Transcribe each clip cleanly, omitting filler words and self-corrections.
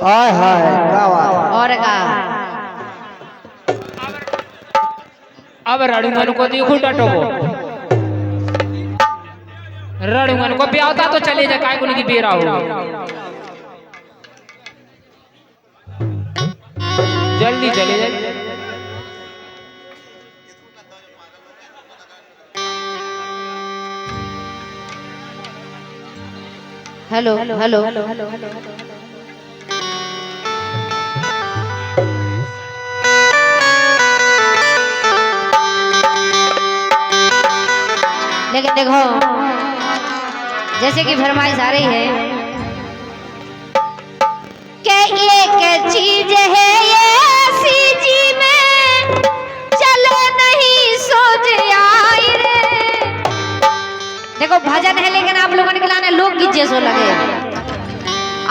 हाय हाय क्या बात और का अब रड़ुमन को देखो डटोबो रड़ुमन को ब्याहता तो चले जाए काय को की बेरा हो जल्दी चले जाए हेलो हेलो लेकिन देखो जैसे कि फरमाइश आ रही है कि एक चीज है ये ऐसी जी में चलो नहीं सोच आई रे। देखो भजन है लेकिन आप लोगों ने खिलाने लोकगीत जैसो लगे।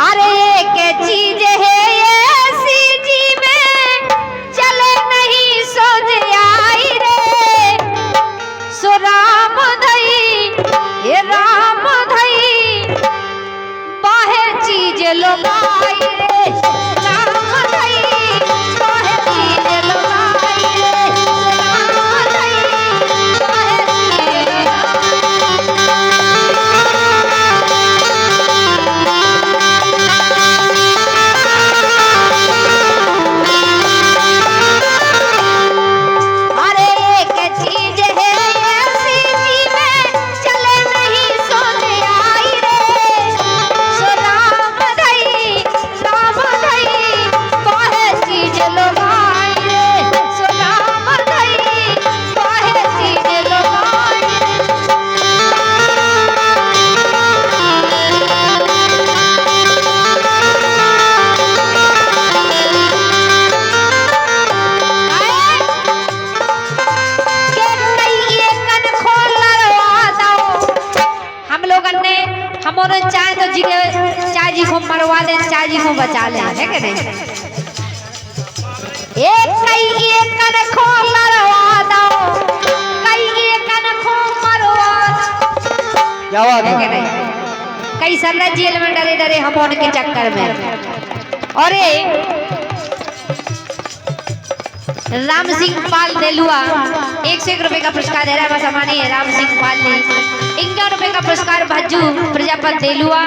अरे एक चीज है ये ऐसी जी में चलो नहीं सोच आई रे। सो राम धई ये राम धई बाहे चीज लोगाई रे। राम धई बाहे चीज लोगाई रे। राम धई बाहे चीज अरे एक चीज है ऐसी जी में चले नहीं सोच आई रे। सो राम धई बाहे चीज लोगाई रे। सो राम धई बाहे चीज लोगाई हम लोगन ने हमारे चाय तो जी के चाय जी को मरवा ले चाय जी को बचा ले है कि नहीं। एक कई एक कन खो लरवा दो कई एक कन खो मरवा क्या बात है कि है नहीं। कई सरला जेल में डरे डरे हम उनके चक्कर में। और राम सिंह पाल देलुआ 101 रुपए का पुरस्कार दे रहा है। बस है राम सिंह पाल ने 51 रुपए का पुरस्कार भज्जू प्रजापत देलुआ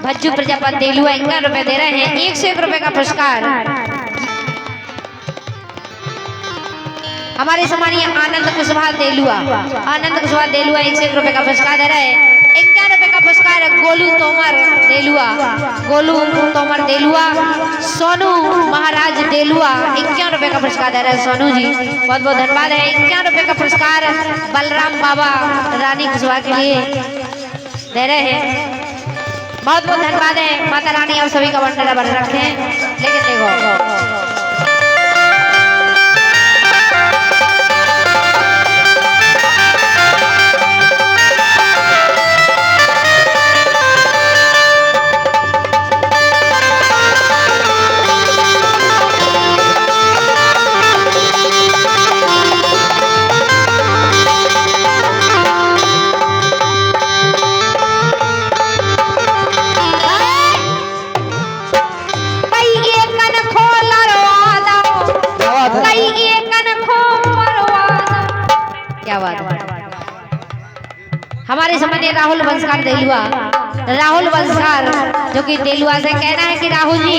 51 रुपए दे रहे हैं। 101 रुपए का पुरस्कार हमारे सम्मानीय आनंद कुशवाहा देलुआ 101 रुपए का पुरस्कार दे रहे हैं। 51 रुपए का पुरस्कार गोलू तोमर देलुआ सोनू महाराज देलुआ 51 रुपए का पुरस्कार दे रहे हैं। सोनू जी बहुत बहुत धन्यवाद है। 51 रुपए का पुरस्कार बलराम बाबा रानी कुशवाहा के लिए दे रहे हैं। बहुत बहुत धन्यवाद है। माता रानी आप सभी का भंडारा भर रखे हैं। लेकिन देखो हमारे सम्मानीय राहुल वंशकार जो कि देलुआ से कहना है कि राहुल जी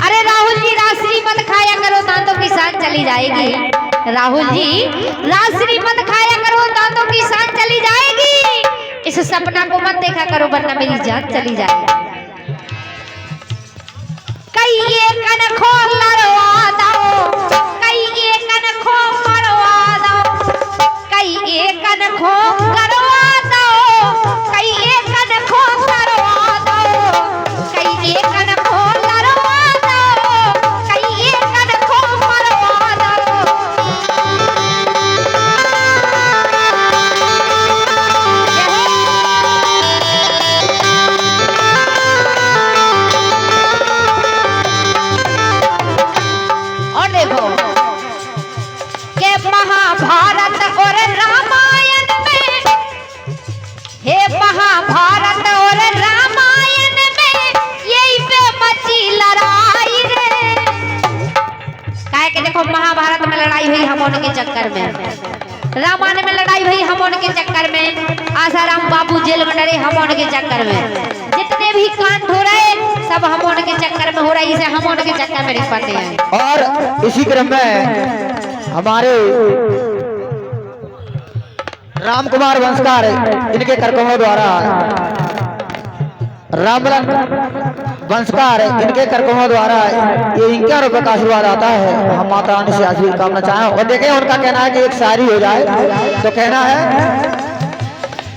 अरे राहुल जी राशि मत खाया करो दांतों की शान चली जाएगी। राहुल जी राशि मत खाया करो दांतों की शान चली जाएगी। इस सपना को मत देखा करो वरना मेरी जान चली जाएगी। कई ये कन खो लरवा दो कई ये कन खो मरवा दो कई ये कन खो करवा दो कई ये कन खो करवा दो कई ये कन खो लरवा दो कई ये कन खो मरवा दो। लड़ाई हुई हमन के चक्कर में, रामायण में लड़ाई हुई हमन के चक्कर में, आसाराम बाबू जेल में डरे हमन के चक्कर में, जितने भी कांड हो रहे सब हमन के चक्कर में हो रहा है, इसे हमन के चक्कर में नहीं पाते हैं। और इसी क्रम में हमारे राम कुमार वंशकार इनके कार्यक्रमों द्वारा रामलन वंशकार इनके कार्यक्रमों द्वारा ये इनके रूप का आशीर्वाद आता है। हम माता रानी से आशीर्वाद कामना चाहें और देखें उनका कहना है कि एक शायरी हो जाए तो कहना है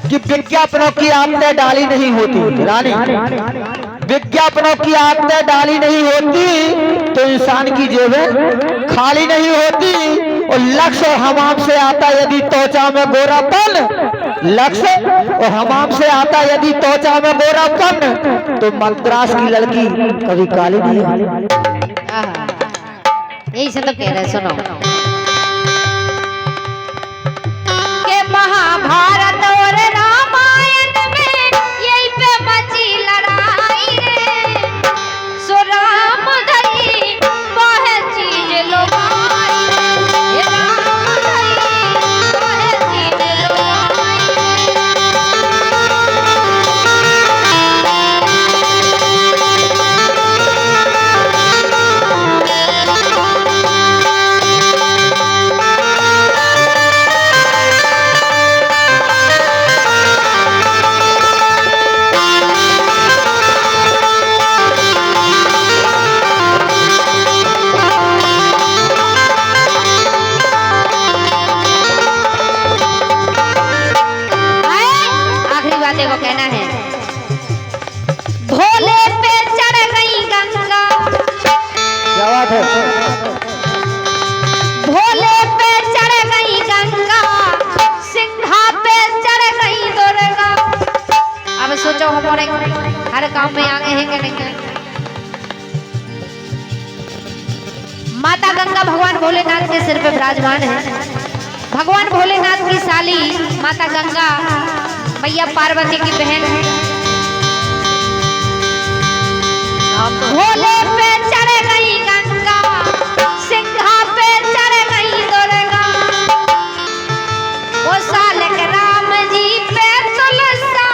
कि विज्ञापनों की आदतें डाली नहीं होती रानी, विज्ञापनों की आदतें डाली नहीं होती तो इंसान की जेबें खाली नहीं होती। और लक्ष्य हमाम से आता यदि त्वचा में गोरापन, लक्ष्य और हमाम से आता यदि त्वचा में गोरापन तो मद्रास की लड़की कभी काली नहीं होती। यही से तो कह रहे, सुनो के महाभारत और रामायण में यही पे मची लड़ाई रे, सो राम धई वह चीज लो भाई रे, राम धई वह चीज लो को कहना है, भोले पे चढ़ गई गंगा, क्या बात है, भोले पे चढ़ गई गंगा, सिंघा पे चढ़ गई दुर्गा। अब सोचो हमारे हर काम में आगे हैं कि नहीं। माता गंगा भगवान भोलेनाथ के सिर पे विराजमान है। भगवान भोलेनाथ की साली माता गंगा मैया पार्वती की बहन है। भोले पे चढ़ गई गंगा, सिंघा पे चढ़ गई दुर्गा, वो सालक राम जी पे तुलसा।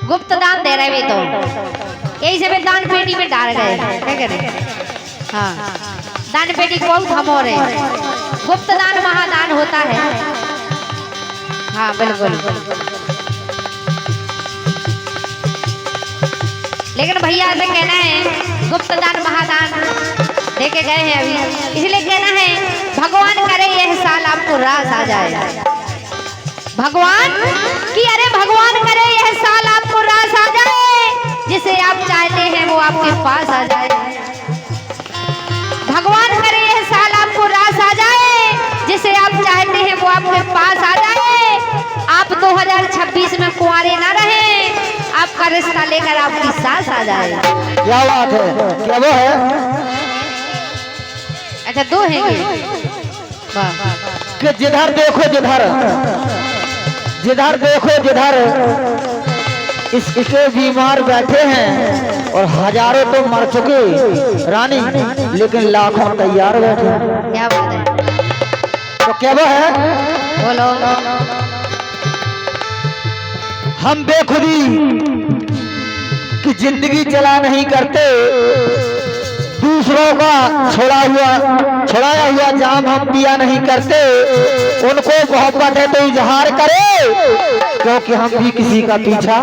गुप्त दान दे रहे तो यही से दान पेटी में डाल गए, क्या करें। हाँ, दान पेटी बहुत हम हो रहे, गुप्त दान महादान होता है। हाँ बिल्कुल, लेकिन भैया से कहना है गुप्त दान महादान लेके गए हैं अभी, इसलिए कहना है भगवान करे यह साल आपको रास आ जाए। भगवान की अरे भगवान करे यह साल आपको रास आ जाए, जिसे आप चाहते हैं वो आपके पास आ जाए। भगवान करे यह साल आपको रास आ जाए, जिसे आप चाहते हैं वो आपके पास आ जाए। आप 2026 में कुंवारे ना रहे, आपका रिश्ता लेकर आपकी सास आ जाए। क्या बात है, क्या वो है। अच्छा दो हैं कि जिधर देखो जिधर, जिधर देखो जिधर इसके बीमार बैठे हैं और हजारों तो मर चुके रानी, लेकिन लाखों तैयार बैठे हैं। क्या बात है, तो क्या वो है, बोलो। हम बेखुदी की जिंदगी चला नहीं करते, दूसरों का छुड़ाया हुआ जाम हम पिया नहीं करते। उनको मोहब्बत है तो इजहार करे, क्योंकि हम भी किसी का पीछा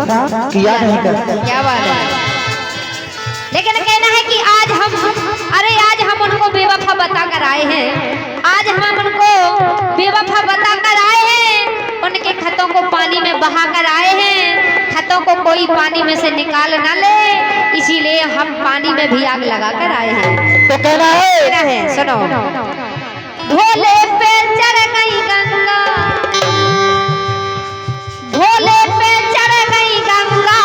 किया नहीं करते। क्या बात है, लेकिन कहना है कि आज हम उनको बेवफा बता कर आए हैं। आज हम उनको बेवफा बता कर आए हैं, उनके खतों को पानी में बहा कर आए हैं। खतों को कोई पानी में से निकाल ना ले, इसीलिए हम पानी में भी आग लगा कर आए हैं। तो कहना है सुनो, भोले पे चढ़ गई गंगा, भोले पे चढ़ गई गंगा,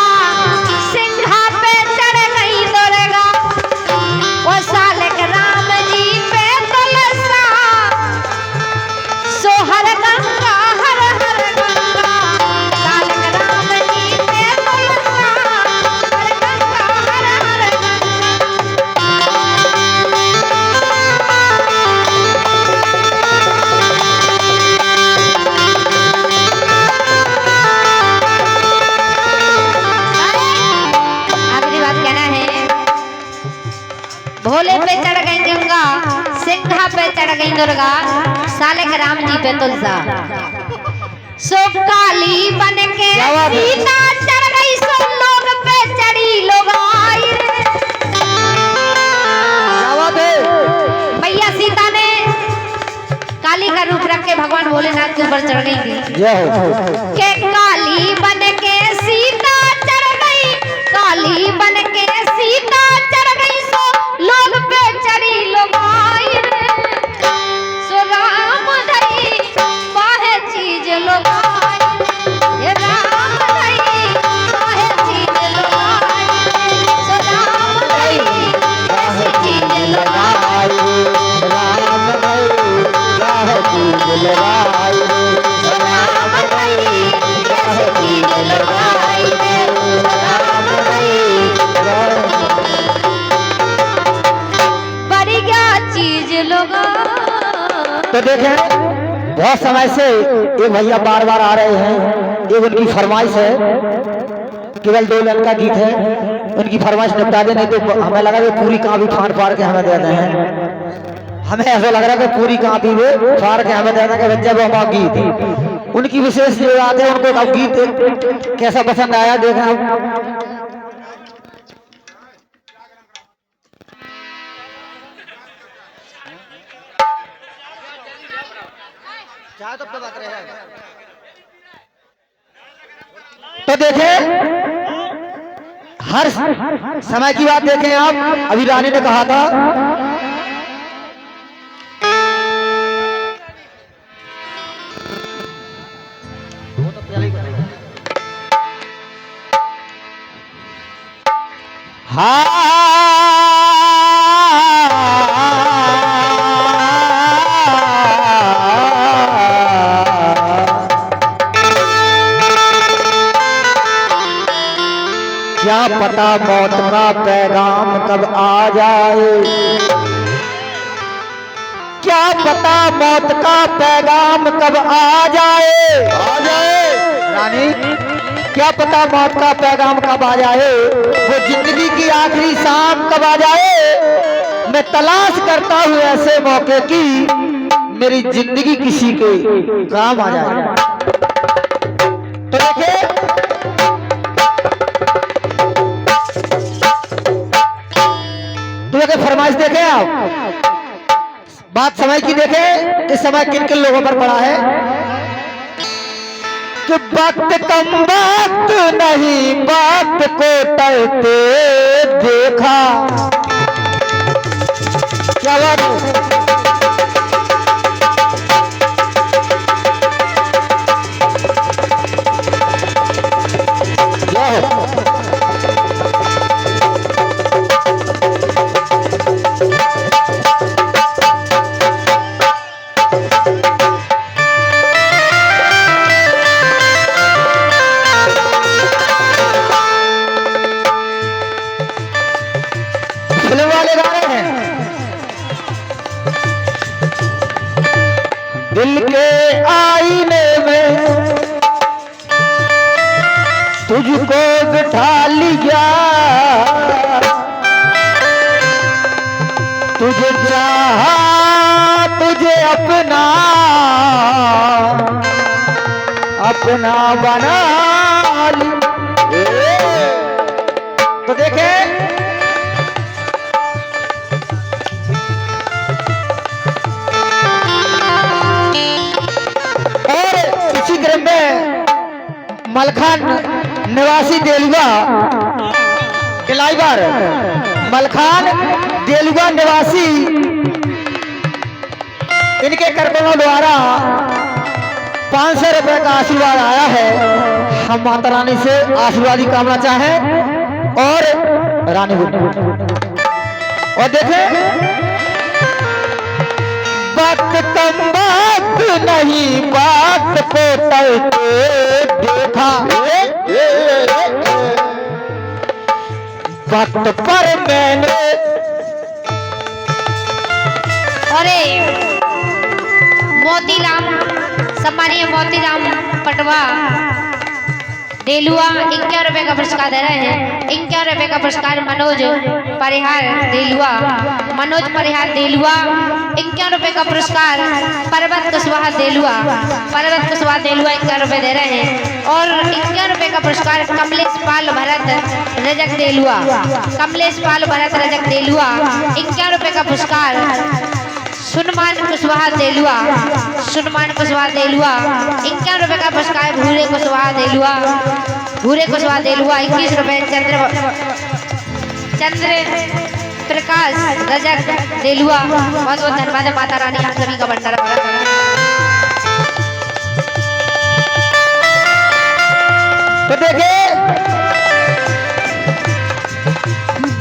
सिंघा पे चढ़ गई दुर्गा, वो सालक राम जी पे तुलसा। सो हर गंगा हर हर गंगा, सालक राम जी पे तुलसा। दुर्गा साले के राम जी पे तुलसा सो काली बन के सीता चढ़ गई सो लोग पे चढ़ी लोग आई भैया सीता ने काली का रूप रख के भगवान भोलेनाथ के ऊपर चढ़ गई थी के काली बन के सीता चढ़ गई काली बन के सीता चढ़ गई सो लोग पे चढ़ी लोग आई सो राम धई बाहे चीज लोग आई ये राम धई बाहे चीज लोग आई सो राम धई बाहे चीज लोग आई राम भाई राह चीज लगाई राम धई बाहे चीज लोग आई राम धई बढ़िया चीज लोग तो देखें बहुत समय से ये भैया बार बार आ रहे हैं। ये उनकी फरमाइश है, केवल 2 लाइन का गीत है, उनकी फरमाइश निपटा दे, नहीं तो हमें लगा कि पूरी कापी फाड़ फाड़ के हमें दे हैं। हमें ऐसा लग रहा है कि पूरी कापी वो फाड़ के हमें दे कि बच्चे वो हमारा गीत। उनकी विशेष जो बात है, उनको अब गीत कैसा पसंद आया देखना। तो देखें हर समय की बात देखें आप, अभी रानी ने कहा था क्या पता मौत का पैगाम कब आ जाए, क्या पता मौत का पैगाम कब आ जाए रानी, क्या पता मौत का पैगाम कब आ जाए, वो जिंदगी की आखिरी शाम कब आ जाए। मैं तलाश करता हूँ ऐसे मौके की, मेरी जिंदगी किसी के काम आ जाए। तो देखिए के फरमाइश देखें आप, बात समय की देखें, इस समय किन किन लोगों पर पड़ा है कि वक्त कम वक्त नहीं बात को टलते देखा। क्या बात है? दिल के आईने में तुझको बिठा लिया, तुझे चाहा तुझे अपना अपना बना ली। तो देखें में मलखान निवासी देलुआ किलाईबार, मलखान देलुआ निवासी, इनके कर्मों द्वारा 500 रुपए का आशीर्वाद आया है। हम माता रानी से आशीर्वाद की कामना चाहें और रानी और देखें वक्त कम बात नहीं बात को टलते देखा, वक्त पर मैंने। अरे मोतीराम, सम्मानीय मोतीराम पटवा देलुआ 51 रुपए का पुरस्कार दे रहे हैं। 51 रुपए का पुरस्कार मनोज परिहार देलुआ, मनोज परिहार देलुआ। 51 रुपए का पुरस्कार पर्वत कुशवाहा देलुआ, पर्वत कुशवाहा देलुआ 51 रुपए दे रहे हैं। और 51 रुपए का पुरस्कार कमलेश पाल भरत रजक देलुआ, कमलेश पाल भरत रजक देलुआ। 51 रुपए का पुरस्कार सुनमान कुशवाहा देलुआ, सुनमान कुशवाहा देलुआ। 51 रुपए का पुरस्कार भूरे कुशवाहा देलुआ, भूरे कुशवाहा देलुआ। 21 रुपए चंद्र प्रकाश रजक देलुआ। बहुत बहुत धन्यवाद है। माता रानी आप सभी का भंडारा भरा करे। तो देखिए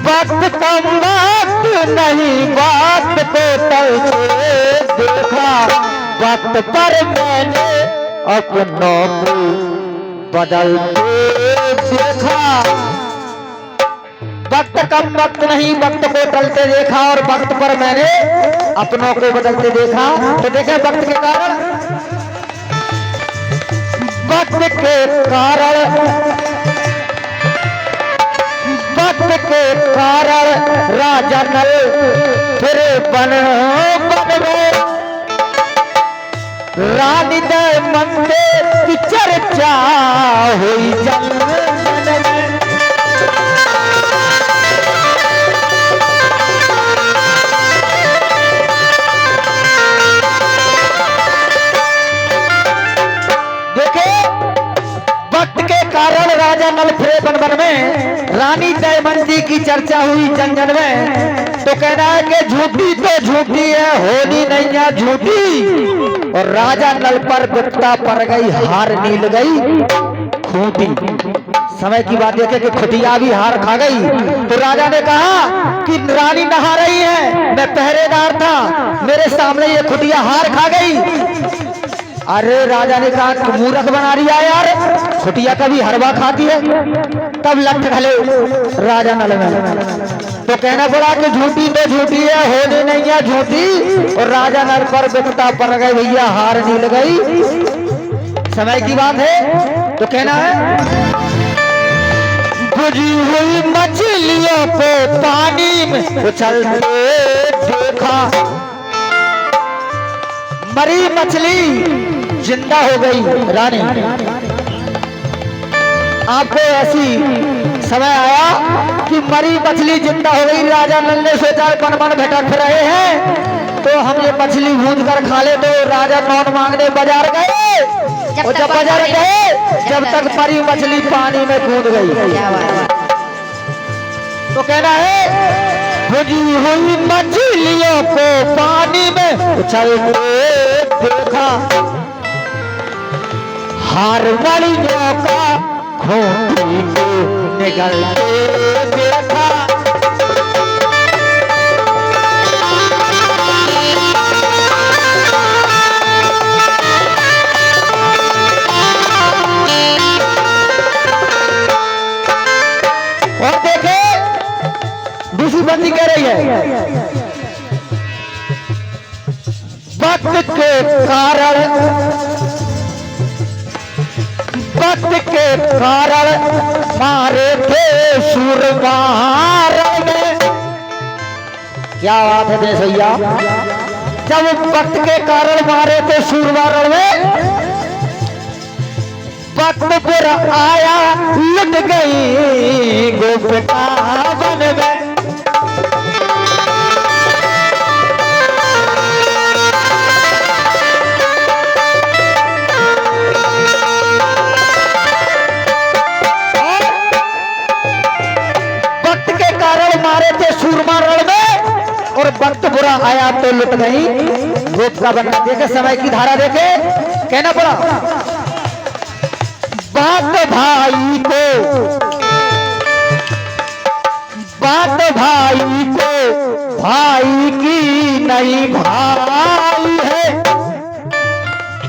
वक्त कम वक्त नहीं, वक्त को तलते देखा, वक्त पर मैंने अपनों को बदलते देखा। वक्त कम वक्त नहीं, वक्त को टलते देखा और वक्त पर मैंने अपनों को बदलते देखा। तो देखें वक्त के कारण, वक्त के कारण, वक्त के कारण राजा नल फिर बन में रानी दमन की चर्चा हुई जन में। कारण राजा नल फिरे बन बन में, रानी दमयंती की चर्चा हुई जन जन में। तो कहना है कि झूठी तो झूठी है, होनी नहीं है झूठी। और राजा नल पर विपदा पड़ गई, हार नील गई खूंटी। समय की बात देखे कि खुटिया भी हार खा गई। तो राजा ने कहा कि रानी नहा रही है, मैं पहरेदार था, मेरे सामने ये खुटिया हार खा गई। अरे राजा ने कहा मूर्ख बना रही है यार, खुटिया कभी हरवा खाती है। तब लठ खले राजा नल में। तो कहना पड़ा कि झूठी तो झूठी है, होनी नहीं है झूठी। और राजा नल पर विपदा पड़ गई, भैया हार नील गई। समय की बात है। तो कहना है बुझी हुई मछलियों को पानी में उछलते देखा, मरी मछली जिंदा हो गई रानी। आपको ऐसी समय आया कि मरी मछली जिंदा हो गई। राजा नल ने सोचा मन मन भटक रहे हैं तो हम ये मछली भून कर खा ले। तो राजा नौन मांगने बाजार गए, और जब बाजार गए जब तक मरी मछली पानी में कूद गई। तो कहना है बुझी हुई मछलियों को पानी में उछलते देखा, हार वालियों का खूंटी को निगलते देखा। और देखे दूसरी बंदी कह रही है वक्त के कारण, वक्त के कारण मारे थे सुरमार में। क्या बात है देश भैया, जब वक्त के कारण मारे थे सुरमार में, वक्त पर आया लुट गई गोपिका बन में। मारे थे सूरमा रण में और वक्त बुरा आया तो लुट गई गोपिका बनना। देखे समय की धारा, देखे कहना पड़ा बात भाई को, बात भाई को भाई की नहीं भाई है,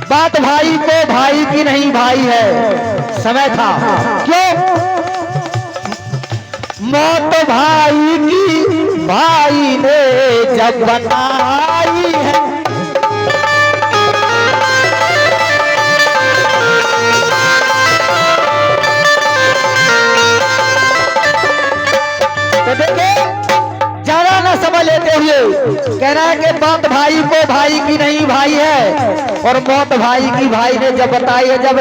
बात भाई को भाई की नहीं भाई है। समय था क्यों, मौत भाई की भाई ने जब बताई है। कहना है कि बात भाई को भाई की नहीं भाई है, और मौत भाई की भाई ने जब बताई है, जब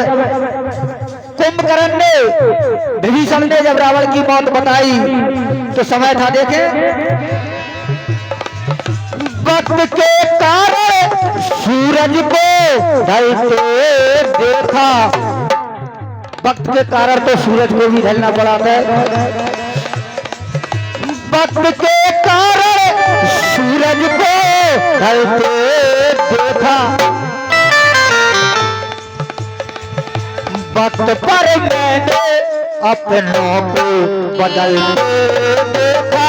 कुंभकर्ण ने विभीषण ने जब रावण की मौत बताई तो समय था, देखे वक्त के कारण सूरज को ढलते देखा, वक्त के कारण तो सूरज को भी ढलना पड़ा था, वक्त के कारण सूरज को ढलते देखा, वक्त पर मैंने अपनों को बदलते देखा।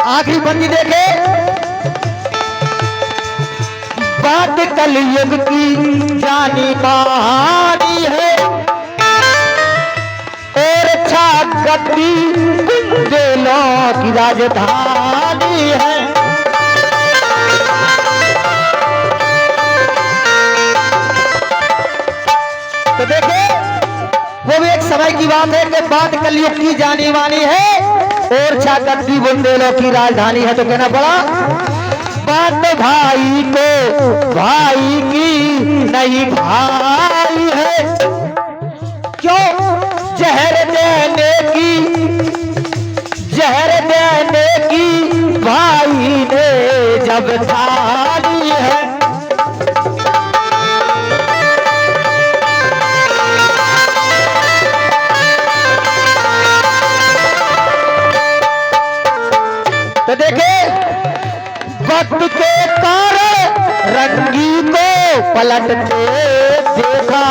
आखिरी बंदी देखे, बात कलयुग की जानी मानी है, और छागती कुंदेलों की राजधानी है। तो देखे वो भी एक समय की बात है कि बात कलयुग की जानी मानी है और छागती बुंदेलों की राजधानी है। तो कहना पड़ा बात भाई को भाई की नहीं भाई है, क्यों जहर देने की भाई ने जब ठानी है। तो देखे वक्त के कारण रंगी को पलटते देखा,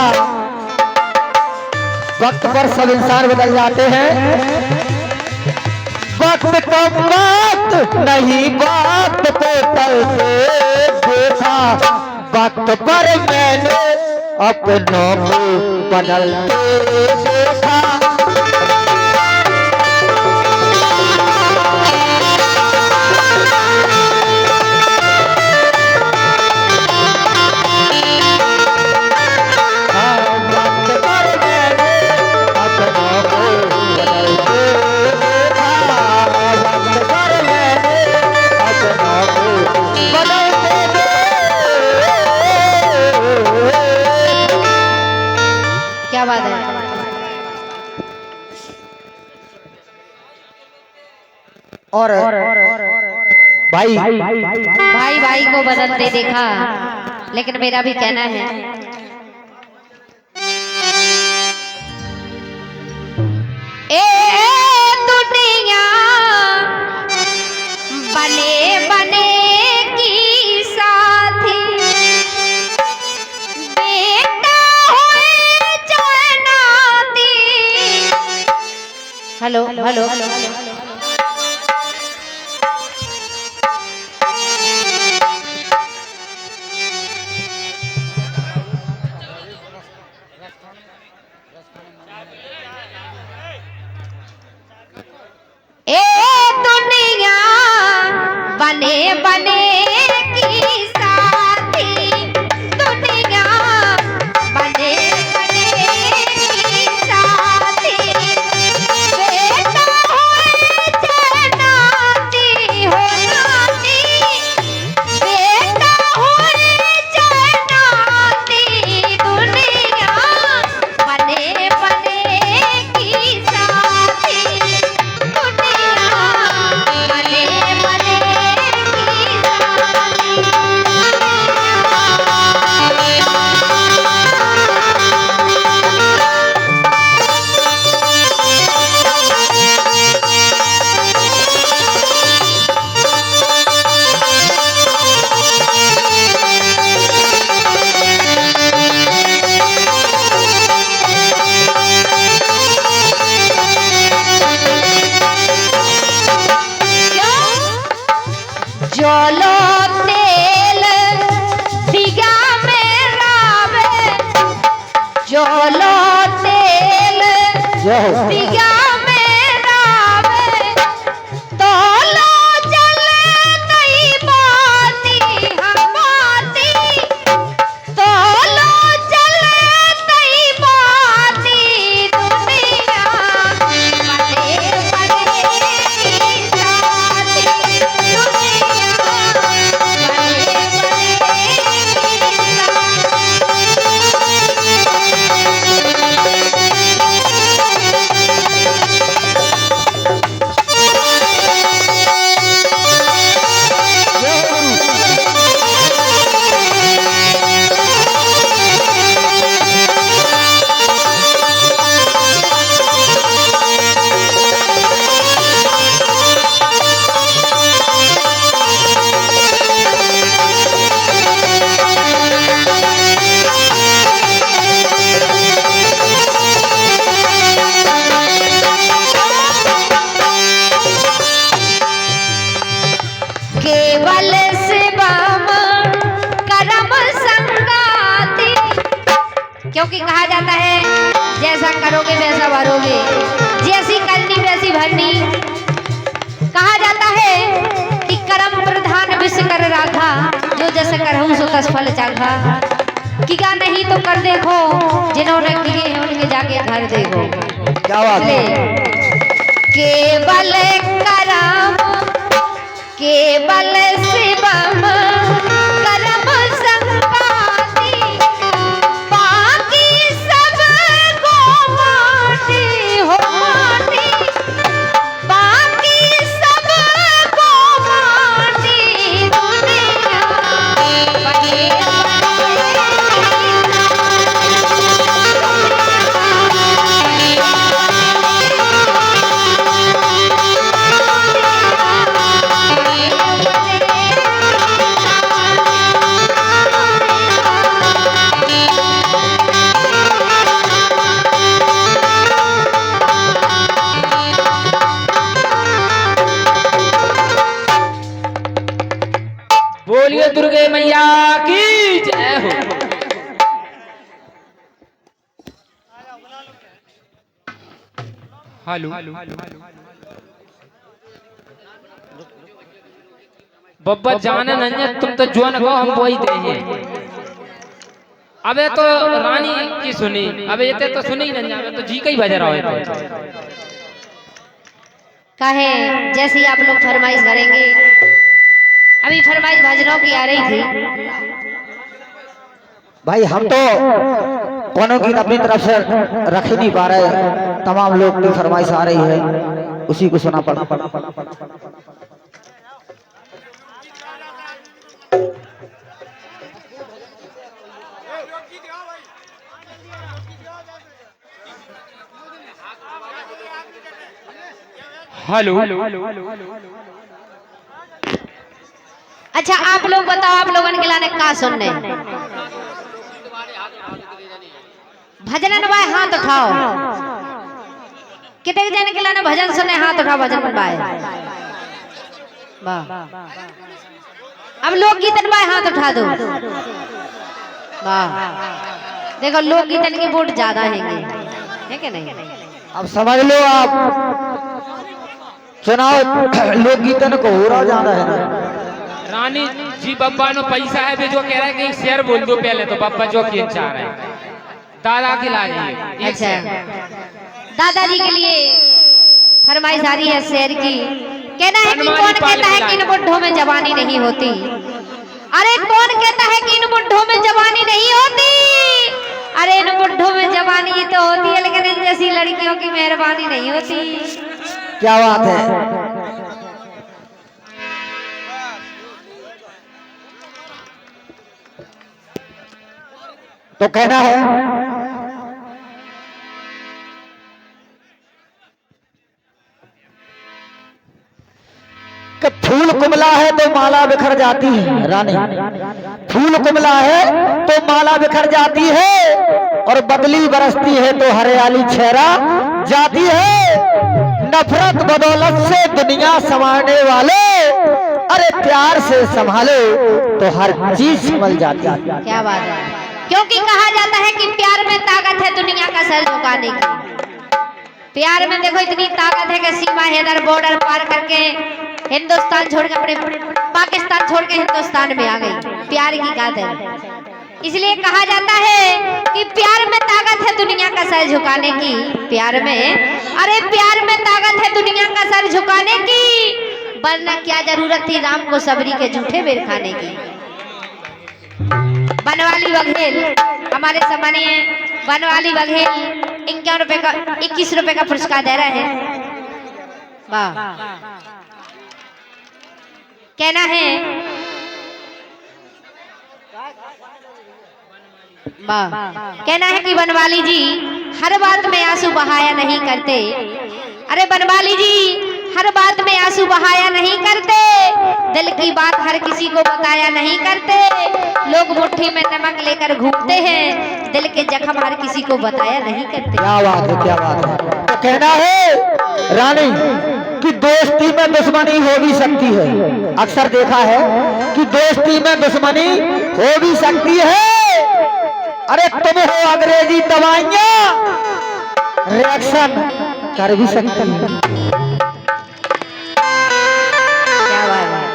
वक्त पर सब इंसान बदल जाते हैं, वक्त का बात नहीं बात को टलते देखा, वक्त पर मैंने अपनों को बदलते देखा। क्या बात है। और भाई भाई भाई को बदलते देखा, लेकिन मेरा भी कहना है ए दुनिया बने बने की साथी, बेटा होए जनाती। हेलो हेलो ए दुनिया बने बने की साथी, दुनिया बने बने की साथी, बेटा होए जनाती हो नाती, बेटा होए जनाती, दुनिया बने बने की साथी, दुनिया बने बने की जोलो तेल दिया में रावे, जोलो तेल दिया में रावे, तोलो जल नहीं बाती हमारी। करोगे वैसा भरोगे, जैसी करनी वैसी भरनी। कहा जाता है कि कर्म प्रधान विश्व कर राखा, जो जस करहूं सो तस फल चाखा। किया नहीं तो कर देखो, जिन्होंने किए हैं उनके जाके घर देखो। क्या बात है। केवल करम केवल शिवम कर्म संपाति, बाकी सब को माटी हो माटी, बाकी सब को माटी। दुनिया बने बोलिए दुर्गे मैया की जय हो। हेलो बब्बा जाने नन्या, तुम तो जो न कहो हम वही देंगे। अबे तो रानी की सुनी, अबे ये तो सुनी नन्या, अबे तो जी का ही बज रहा है। कहे जैसी आप लोग फरमाइश करेंगे। अभी फरमाइश भजनों की आ रही थी। भाई हम तो कोनो की अपनी तरफ से रख ही नहीं पा रहे, तमाम लोग की फरमाइश आ रही है, उसी को सुना पड़ा। हेलो अच्छा आप लोग बताओ, आप लोगन के लाने का सुनने भजन बाय हाथ उठाओ। कितने जन के लाने भजन सुने हाथ उठाओ, भजन बाय। वाह, अब लोकगीतन बाय हाथ उठा दो। वाह, देखो लोकगीतन के वोट ज्यादा है कि नहीं? अब समझ लो आप, चुनाव लोकगीतन को हो रहा ज्यादा है। रानी जी बब्बा नो पैसा है भी, जो कह रहा है कि एक शेर बोल दो पहले तो बब्बा जो की चाह रहे हैं दादा की लाजी। अच्छा, दादाजी के लिए फरमाइश आ रही है शेर की। कहना है कि कौन कहता है कि इन बुढ़ों में जवानी नहीं होती? अरे कौन कहता है कि इन बुढ़ों में जवानी नहीं होती? अरे इन बुढ़ों में जवानी तो होती है, लेकिन इन जैसी लड़कियों की मेहरबानी नहीं होती। क्या बात है। तो कहना है कि फूल कुमला है तो माला बिखर जाती है। रानी, फूल कुमला है तो माला बिखर जाती है, और बदली बरसती है तो हरियाली छेरा जाती है। नफरत बदौलत से दुनिया संवारने वाले, अरे प्यार से संभालो तो हर चीज संभल जाती है। क्या बात है। क्योंकि कहा जाता है कि प्यार में ताकत है दुनिया का सर झुकाने की। प्यार में देखो इतनी ताकत है कि सीमा हैदर बॉर्डर पार करके हिंदुस्तान छोड़ के अपने पाकिस्तान छोड़ के हिंदुस्तान में आ गई। प्यार की कादर। इसलिए कहा जाता है कि प्यार में ताकत है दुनिया का सर झुकाने की। प्यार में, अरे प्यार में ताकत है दुनिया का सर झुकाने की, वरना क्या जरूरत थी राम को सबरी के झूठे बेर खाने की। बनवाली बघेल हमारे सम्मानीय बनवाली बघेल 21 रुपए का पुरस्कार दे रहे हैं। वाह, कहना है वाह, कहना है कि बनवाली जी हर बात में आंसू बहाया नहीं करते। अरे बनवाली जी हर बात में आंसू बहाया नहीं करते, दिल की बात हर किसी को बताया नहीं करते। लोग मुट्ठी में नमक लेकर घूमते हैं, दिल के जख्म हर किसी को बताया नहीं करते। क्या बात है, क्या बात है। तो कहना है रानी कि दोस्ती में दुश्मनी हो भी सकती है। अक्सर देखा है कि दोस्ती में दुश्मनी हो भी सकती है। अरे तुम हो अंग्रेजी दवाइयाँ, रिएक्शन कर भी सकती है। क्या बात है।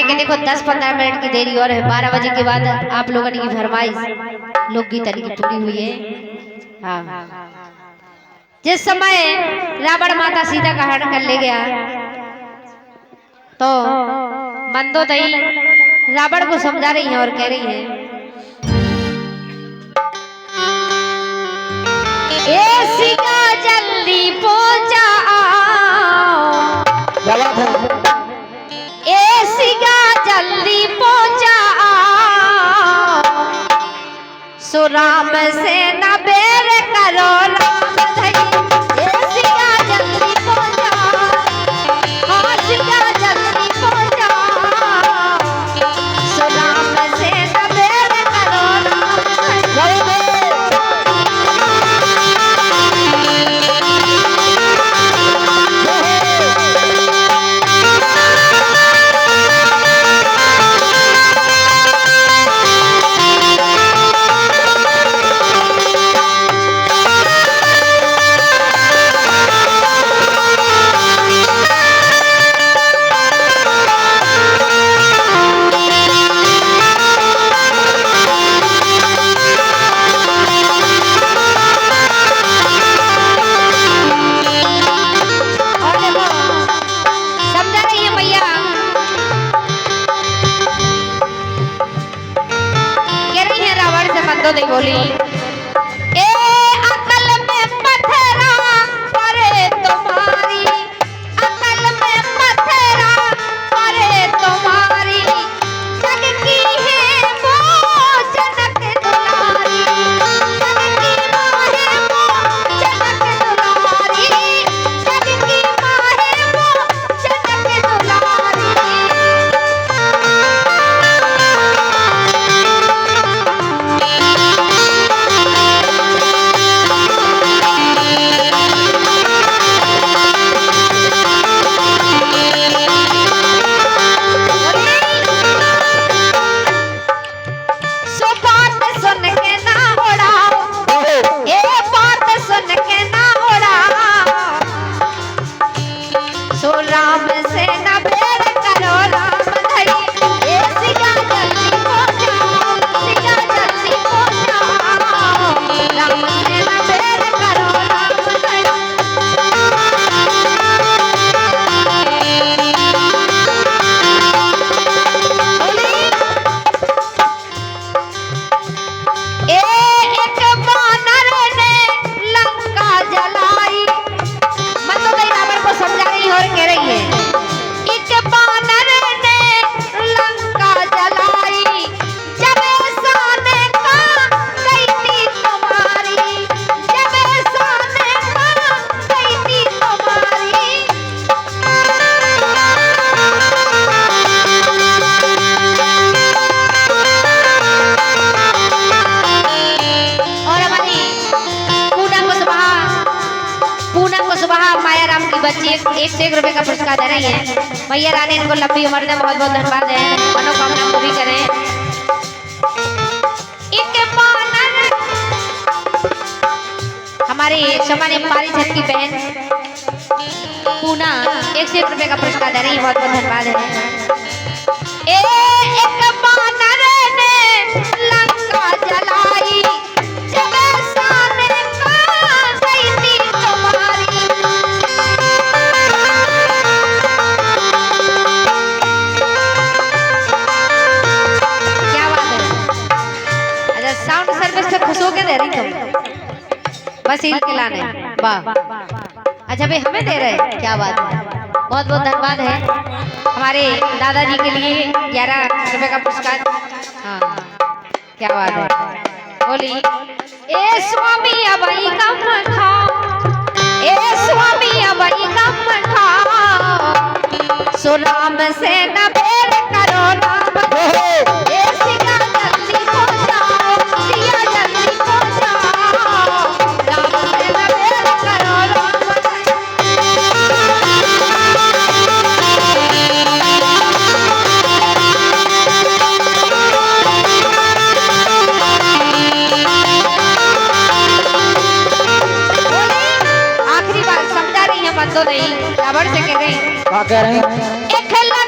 देखो 10-15 मिनट की देरी और है, 12 बजे के बाद आप लोगों की फरमाइश लोकगीत की पूरी हुई है। हाँ, जिस समय रावण माता सीता का हरण कर ले गया तो मंदोदरी रावण को समझा रही है और कह रही है, ए सीता जल्दी पहुंचा, ए सीता जल्दी पहुंचा, सो राम से न बेर करो राम धरी, ए सीता जल्दी पहुंचा, हाँ सीता जल्दी पहुंचा, सो राम से न बेर करो राम धरी। नहीं बोली, ए अकल में पत्थरा करे तुम्हारी, अकल में पत्थरा करे तुम्हारी, जग की है वो जनक दुलारी, जग की माँ है वो जनक दुलारी, जग की माँ है वो जनक दुलारी। बच्ची एक से 1 रुपए का पुरस्कार दे रही है। मैया रानी इनको लंबी उम्र दे, बहुत बहुत धन्यवाद है, मनोकामना पूरी करें। हमारी सम्मानित पारिजात की बहन पूना 1 से 1 रुपए का पुरस्कार दे रही है, बहुत बहुत धन्यवाद है। एक बानर ने लंका जलाई, जब सामने का गई थी तुम्हारी। क्या बात है, अच्छा साउंड सर्विस से खुश होके दे रही तुम, बस ईद के लाने, वाह। अच्छा भाई हमें दे रहे हैं, क्या बात है। बहुत बहुत धन्यवाद है हमारे दादाजी के लिए 11 रुपए का पुरस्कार। हाँ क्या बात है, बोली ए स्वामी अबई कम खाओ, ए स्वामी अबई कम खाओ, सुनाम से न बेर करो नाम, ए सिया जल्दी हो जाओ, सिया जल्दी हो जाओ, नाम से न बेर करो नाम। आखिरी बात समझा रही है, मत तो नहीं, रबड़ से कह रही। क्या कह रहे हैं? 1 लाख